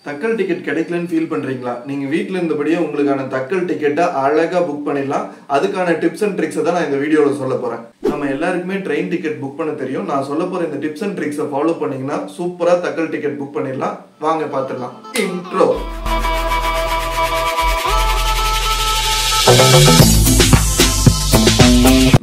Tatkal ticket கிடைக்கலன்னு feel பண்றீங்களா? நீங்க வீட்ல இருந்தபடியே உங்களுக்கான தக்கல் டிக்கெட்டை அழகா புக் பண்ணிடலாம். அதுக்கான டிப்ஸ் அண்ட் ட்ரிக்ஸை தான் நான் இந்த வீடியோல சொல்ல போறேன். நம்ம எல்லாருக்குமே ட்ரெயின் டிக்கெட் புக் பண்ண தெரியும். நான் சொல்ல போற இந்த டிப்ஸ் அண்ட் ட்ரிக்ஸை ஃபாலோ பண்ணீங்கன்னா சூப்பரா தக்கல் டிக்கெட் புக் பண்ணிடலாம். வாங்க பார்த்துடலாம். இன்ட்ரோ.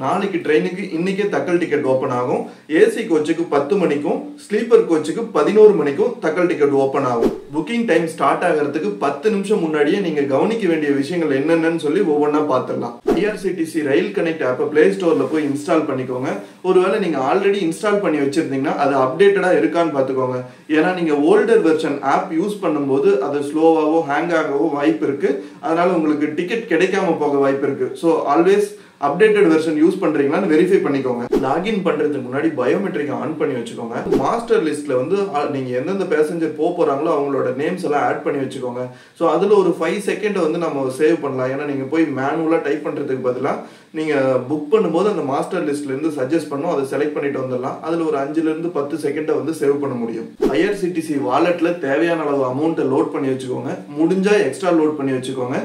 நாளைக்கு ட்ரெயினுக்கு இன்னைக்கே தக்கல் டிக்கெட் ஓபன் ஆகும். ஏசி கோச்சுக்கு 10 மணிக்கும் ஸ்லீப்பர் கோச்சுக்கு 11 மணிக்கும் தக்கல் டிக்கெட் ஓபன் ஆகும். புக்கிங் டைம் ஸ்டார்ட் ஆகிறதுக்கு 10 நிமிஷம் முன்னாடியே நீங்க கவனிக்க வேண்டிய விஷயங்கள் என்னென்னு சொல்லி ஒவ்வொன்றா பார்த்துடலாம். ஐஆர்சிடிசி ரயில் கனெக்ட் ஆப்பை பிளே ஸ்டோர்ல போய் இன்ஸ்டால் பண்ணிக்கோங்க. ஒருவேளை நீங்க ஆல்ரெடி இன்ஸ்டால் பண்ணி வச்சிருந்தீங்கன்னா அது அப்டேட்டடா இருக்கான்னு பார்த்துக்கோங்க. ஏன்னா நீங்க ஓல்டர் வெர்ஷன் ஆப் யூஸ் பண்ணும்போது அது ஸ்லோவாவோ ஹேங் ஆகவோ வாய்ப்பு இருக்கு. அதனால உங்களுக்கு டிக்கெட் கிடைக்காம போக வாய்ப்பு இருக்கு. So always updated version use பண்றீங்களான்னு வெரிஃபை பண்ணிக்கோங்க. லாகின் பண்றதுக்கு முன்னாடி பயோமெட்ரிக் ஆன் பண்ணி வச்சுக்கோங்க. மாஸ்டர் லிஸ்ட்ல வந்து நீங்க எந்தெந்த பேசஞ்சர் போறாங்களோ அவங்களோட நேம்ஸ் எல்லாம் ஆட் பண்ணி வச்சுக்கோங்க. ஸோ அதுல ஒரு 5 செகண்ட் வந்து நம்ம சேவ் பண்ணலாம். ஏன்னா நீங்க போய் மேனுவலா டைப் பண்றதுக்கு பதிலாக நீங்க புக் பண்ணும்போது அந்த மாஸ்டர் லிஸ்ட்ல இருந்து சஜஸ்ட் பண்ணும், அதை செலக்ட் பண்ணிட்டு வந்துடலாம். அதுல ஒரு 5ல இருந்து 10 செகண்டை வந்து சேவ் பண்ண முடியும். ஐஆர்சிடிசி வாலெட்ல தேவையான அளவு அமௌண்ட்டை லோட் பண்ணி வச்சுக்கோங்க. முடிஞ்சா எக்ஸ்ட்ரா லோட் பண்ணி வச்சுக்கோங்க.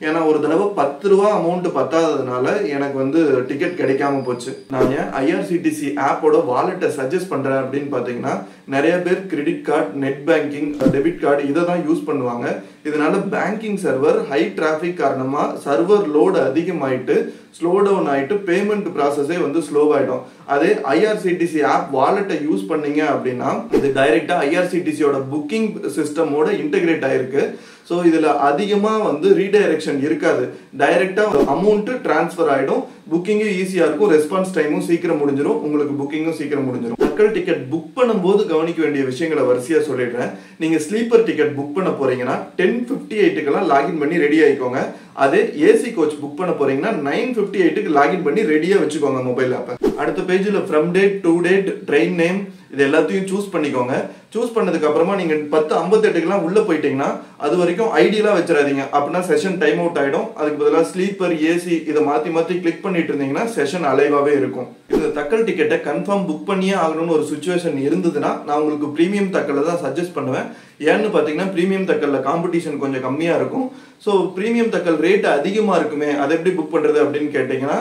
ஏன்னா ஒரு தடவை 10 ரூபா அமௌண்ட் பத்தாததுனால எனக்கு வந்து டிக்கெட் கிடைக்காம போச்சு. நான் ஏன் ஐஆர்சிடிசி ஆப்போட வாலெட்டை சஜஸ்ட் பண்றேன் அப்படின்னு பாத்தீங்கன்னா, நிறைய பேர் credit card, net banking, debit card இதை தான் யூஸ் பண்ணுவாங்க. இதனால பேங்கிங் சர்வர் ஹை டிராபிக் காரணமா சர்வர் லோடு அதிகமாயிட்டு ஸ்லோ டவுன் ஆயிட்டு பேமெண்ட் ப்ராசஸே வந்து ஸ்லோவாயிடும். அதே ஐஆர்சிடிசி ஆப் வாலெட்டை யூஸ் பண்ணீங்க அப்படின்னா இது டைரக்டா ஐஆர்சிடிசியோட புக்கிங் சிஸ்டமோட இன்டெகிரேட் ஆயிருக்கு. ஸோ இதுல அதிகமா வந்து ரீடைரக்ஷன் இருக்காது. டைரக்டா அமௌண்ட் டிரான்ஸ்ஃபர் ஆயிடும். புக்கிங்கும் ஈஸியா இருக்கும். ரெஸ்பான்ஸ் டைமும் சீக்கிரம் முடிஞ்சிடும். உங்களுக்கு புக்கிங்கும் சீக்கிரம் முடிஞ்சிடும். தக்கல் டிக்கெட் புக் பண்ணும்போது கவனிக்க வேண்டிய விஷயங்களை வரிசையா சொல்லிடுறேன். நீங்க ஸ்லீப்பர் டிக்கெட் புக் பண்ண போறீங்கன்னா 10:58 லாகின் பண்ணி ரெடி ஆயிக்கோங்க. அதே ஏசி கோச் புக் பண்ண போறீங்கன்னா 9:58 லாகின் பண்ணி ரெடியா வச்சுக்கோங்க மொபைல் ஆப்பை. அடுத்த பேஜ்ல from date, to date, train name இது எல்லாத்தையும் சூஸ் பண்ணிக்கோங்க. சூஸ் பண்ணதுக்கு அப்புறமா நீங்க 10:58 உள்ள போயிட்டீங்கன்னா அது வரைக்கும் ஐடியெல்லாம் வச்சிடாதீங்க. அப்படின்னா செஷன் டைம் அவுட் ஆயிடும். அதுக்கு பதிலாக ஸ்லீப்பர், ஏசி இதை மாத்தி மாத்தி கிளிக் பண்ணிட்டு இருந்தீங்கன்னா செஷன் அலைவாவே இருக்கும். இந்த தக்கல் டிக்கெட்டை கன்ஃபார்ம் புக் பண்ணியே ஆகணும்னு ஒரு சுச்சுவேஷன் இருந்ததுன்னா நான் உங்களுக்கு பிரீமியம் தக்கல்ல தான் சஜஸ்ட் பண்ணுவேன். ஏன்னு பாத்தீங்கன்னா பிரீமியம் தக்கல்ல காம்படிஷன் கொஞ்சம் கம்மியா இருக்கும். ஸோ பிரீமியம் தக்கல் ரேட் அதிகமா இருக்குமே, அதை எப்படி புக் பண்றது அப்படின்னு கேட்டீங்கன்னா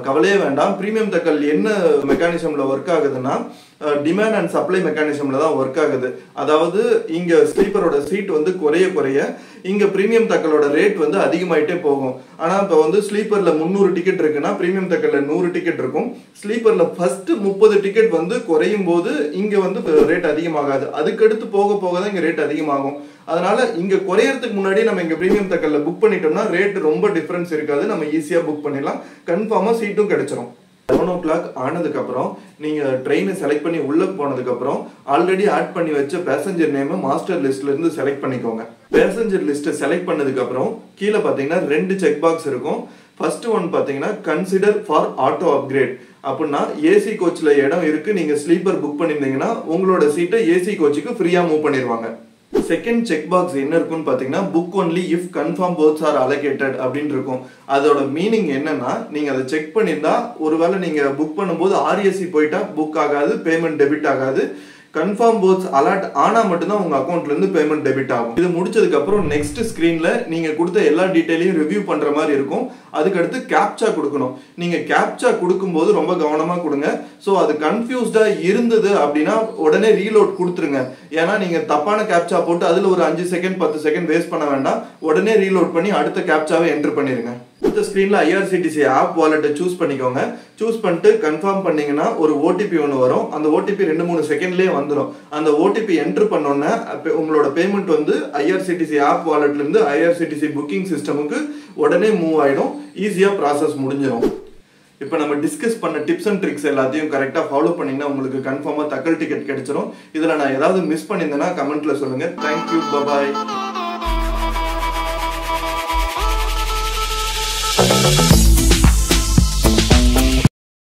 கவலையே வேண்டாம். பிரீமியம் தக்கல் என்ன மெக்கானிசம்ல ஒர்க் ஆகுதுன்னா டிமாண்ட் அண்ட் சப்ளை மெக்கானிசம்ல தான் ஒர்க் ஆகுது. அதாவது இங்க ஸ்லீப்பரோட சீட் வந்து குறைய குறைய இங்க பிரீமியம் தக்கலோட ரேட் வந்து அதிகமாயிட்டே போகும். ஆனா இப்ப வந்து ஸ்லீப்பர்ல 300 டிக்கெட் இருக்குன்னா பிரீமியம் தக்கல்ல 100 டிக்கெட் இருக்கும். ஸ்லீப்பர்ல ஃபர்ஸ்ட் 30 டிக்கெட் வந்து குறையும் போது இங்க வந்து ரேட் அதிகமாகாது. அதுக்கடுத்து போக போக தான் இங்க ரேட் அதிகமாகும். அதனால இங்க குறையறதுக்கு முன்னாடி நம்ம இங்க பிரீமியம் தக்கல்ல புக் பண்ணிட்டோம்னா ரேட் ரொம்ப டிஃபரன்ஸ் இருக்காது. நம்ம ஈஸியா புக் பண்ணிடலாம். கன்ஃபார்மா சீட்டும் கிடைச்சிரும். 11 o'clock ஆனதுக்கு அப்புறம் நீங்க ட்ரெயினை செலக்ட் பண்ணி உள்ள போனதுக்கு அப்புறம் ஆல்ரெடி ஆட் பண்ணி வச்ச பேசஞ்சர் நேம் மாஸ்டர் லிஸ்ட்ல இருந்து செலக்ட் பண்ணிக்கோங்க. பேசஞ்சர் லிஸ்ட்டை செலக்ட் பண்ணதுக்கு அப்புறம் கீழே பாத்தீங்கன்னா 2 செக் பாக்ஸ் இருக்கும். ஃபர்ஸ்ட் ஒன் பாத்தீங்கன்னா கன்சிடர் ஃபார் ஆட்டோ அப்கிரேட். அப்படின்னா ஏசி கோச்ல இடம் இருக்கு, நீங்க ஸ்லீப்பர் புக் பண்ணிருந்தீங்கன்னா உங்களோட சீட்டை ஏசி கோச்சுக்கு ஃப்ரீயா மூவ் பண்ணிடுவாங்க. செகண்ட் செக் பாக்ஸ் என்ன இருக்குன்னு பாத்தீங்கன்னா book only if confirm berths are allocated அப்படின்னு இருக்கும். அதோட மீனிங் என்னன்னா நீங்க அதை செக் பண்ணிருந்தா ஒருவேளை நீங்க புக் பண்ணும்போது ஆர்எஸ்சி போயிட்டா புக் ஆகாது, பேமெண்ட் டெபிட் ஆகாது. கன்ஃபார்ம் போத்ஸ் அலர்ட் ஆனா மட்டும்தான் உங்க அக்கௌண்ட்ல இருந்து பேமெண்ட் டெபிட் ஆகும். இது முடிச்சதுக்கு அப்புறம் நெக்ஸ்ட் ஸ்கிரீன்ல நீங்க கொடுத்த எல்லா டீடைலையும் ரிவ்யூ பண்ற மாதிரி இருக்கும். அதுக்கு அடுத்து கேப்சா கொடுக்கணும். நீங்க கேப்சா கொடுக்கும்போது ரொம்ப கவனமா கொடுங்க. ஸோ அது கன்ஃபியூஸ்டா இருந்தது அப்படின்னா உடனே ரீலோட் கொடுத்துருங்க. ஏன்னா நீங்க தப்பான கேப்சா போட்டு அதுல ஒரு 5 செகண்ட் 10 செகண்ட் வேஸ்ட் பண்ண வேண்டாம். உடனே ரீலோட் பண்ணி அடுத்த கேப்சாவை என்டர் பண்ணிருங்க. அடுத்த ஸ்கிரீன்ல ஐஆர்சிடிசி ஆப் வாலெட்டை சூஸ் பண்ணிக்கோங்க. சூஸ் பண்ணிட்டு கன்ஃபார்ம் பண்ணீங்கன்னா ஒரு ஓடிபி ஒன்று வரும். அந்த ஓடிபி 2-3 செகண்ட்லயே வந்துடும். அந்த ஓடிபி என்டர் பண்ணோன்னே உங்களோட பேமெண்ட் வந்து ஐஆர்சிடிசி ஆப் வாலெட்ல இருந்து ஐஆர்சிடிசி புக்கிங் சிஸ்டமுக்கு உடனே மூவ் ஆயிடும். ஈஸியா ப்ராசஸ் முடிஞ்சிடும். இப்போ நம்ம டிஸ்கஸ் பண்ண டிப்ஸ் அண்ட் ட்ரிக்ஸ் எல்லாத்தையும் கரெக்டாக ஃபாலோ பண்ணீங்கன்னா உங்களுக்கு கன்ஃபார்மாக தக்கல் டிக்கெட் கிடைச்சிடும். இதில் நான் ஏதாவது மிஸ் பண்ணியிருந்தேன்னா கமெண்ட்ல சொல்லுங்க. தேங்க்யூ, பாய்.